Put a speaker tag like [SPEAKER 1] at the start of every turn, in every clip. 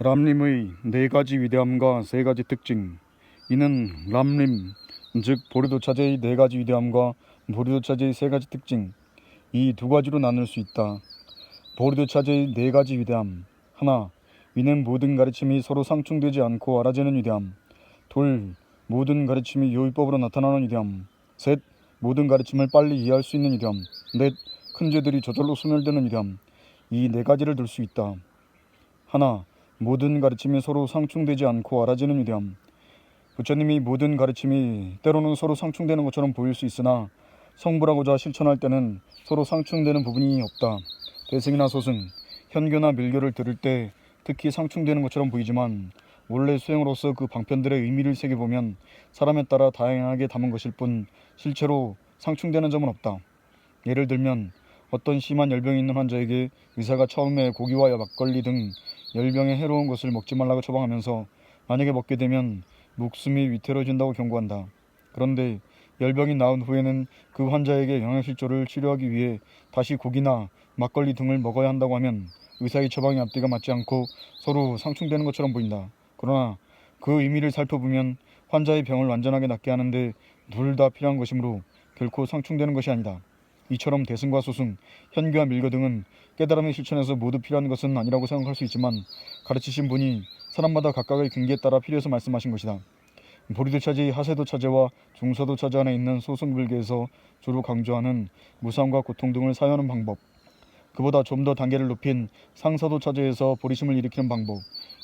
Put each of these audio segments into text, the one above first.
[SPEAKER 1] 람림의 네 가지 위대함과 세 가지 특징. 이는 람림, 즉 보르도차제의 네 가지 위대함과 보르도차제의 세 가지 특징, 이 두 가지로 나눌 수 있다. 보르도차제의 네 가지 위대함. 하나, 이는 모든 가르침이 서로 상충되지 않고 알아지는 위대함. 둘, 모든 가르침이 요율법으로 나타나는 위대함. 셋, 모든 가르침을 빨리 이해할 수 있는 위대함. 넷, 큰 죄들이 저절로 소멸되는 위대함. 이 네 가지를 들 수 있다. 하나, 모든 가르침이 서로 상충되지 않고 알아지는 위대함. 부처님이 모든 가르침이 때로는 서로 상충되는 것처럼 보일 수 있으나 성불하고자 실천할 때는 서로 상충되는 부분이 없다. 대승이나 소승, 현교나 밀교를 들을 때 특히 상충되는 것처럼 보이지만 원래 수행으로서 그 방편들의 의미를 새겨보면 사람에 따라 다양하게 담은 것일 뿐 실제로 상충되는 점은 없다. 예를 들면 어떤 심한 열병이 있는 환자에게 의사가 처음에 고기와 막걸리 등 열병에 해로운 것을 먹지 말라고 처방하면서 만약에 먹게 되면 목숨이 위태로워진다고 경고한다. 그런데 열병이 나은 후에는 그 환자에게 영양실조를 치료하기 위해 다시 고기나 막걸리 등을 먹어야 한다고 하면 의사의 처방이 앞뒤가 맞지 않고 서로 상충되는 것처럼 보인다. 그러나 그 의미를 살펴보면 환자의 병을 완전하게 낫게 하는데 둘 다 필요한 것이므로 결코 상충되는 것이 아니다. 이처럼 대승과 소승, 현교와 밀교 등은 깨달음의 실천에서 모두 필요한 것은 아니라고 생각할 수 있지만 가르치신 분이 사람마다 각각의 근기에 따라 필요해서 말씀하신 것이다. 보리도차제의 하세도차제와 중서도차제 안에 있는 소승불교에서 주로 강조하는 무상과 고통 등을 사유하는 방법, 그보다 좀 더 단계를 높인 상사도차제에서 보리심을 일으키는 방법,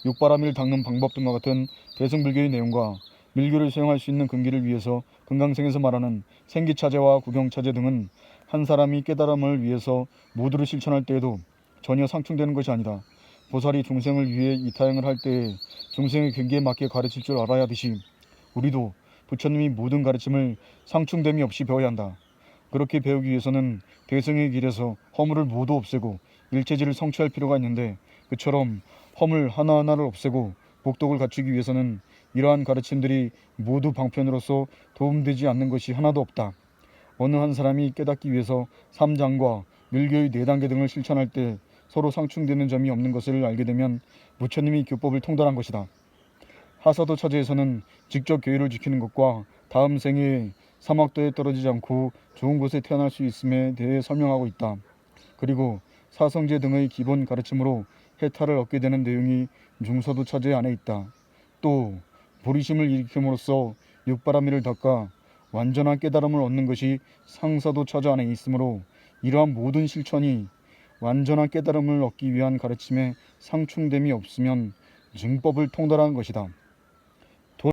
[SPEAKER 1] 육바라밀 닦는 방법 등과 같은 대승불교의 내용과 밀교를 수행할 수 있는 근기를 위해서 금강생에서 말하는 생기차제와 구경차제 등은 한 사람이 깨달음을 위해서 모두를 실천할 때에도 전혀 상충되는 것이 아니다. 보살이 중생을 위해 이타행을 할 때에 중생의 근기에 맞게 가르칠 줄 알아야 하듯이 우리도 부처님이 모든 가르침을 상충됨이 없이 배워야 한다. 그렇게 배우기 위해서는 대승의 길에서 허물을 모두 없애고 일체지를 성취할 필요가 있는데 그처럼 허물 하나하나를 없애고 복덕을 갖추기 위해서는 이러한 가르침들이 모두 방편으로서 도움되지 않는 것이 하나도 없다. 어느 한 사람이 깨닫기 위해서 3장과 밀교의 4단계 등을 실천할 때 서로 상충되는 점이 없는 것을 알게 되면 부처님이 교법을 통달한 것이다. 하사도 차제에서는 직접 교율을 지키는 것과 다음 생에 사막도에 떨어지지 않고 좋은 곳에 태어날 수 있음에 대해 설명하고 있다. 그리고 사성제 등의 기본 가르침으로 해탈을 얻게 되는 내용이 중서도 차제 안에 있다. 또 보리심을 일으킴으로써 육바라밀을 닦아 완전한 깨달음을 얻는 것이 상사도 차제 안에 있으므로 이러한 모든 실천이 완전한 깨달음을 얻기 위한 가르침에 상충됨이 없으면 증법을 통달하는 것이다.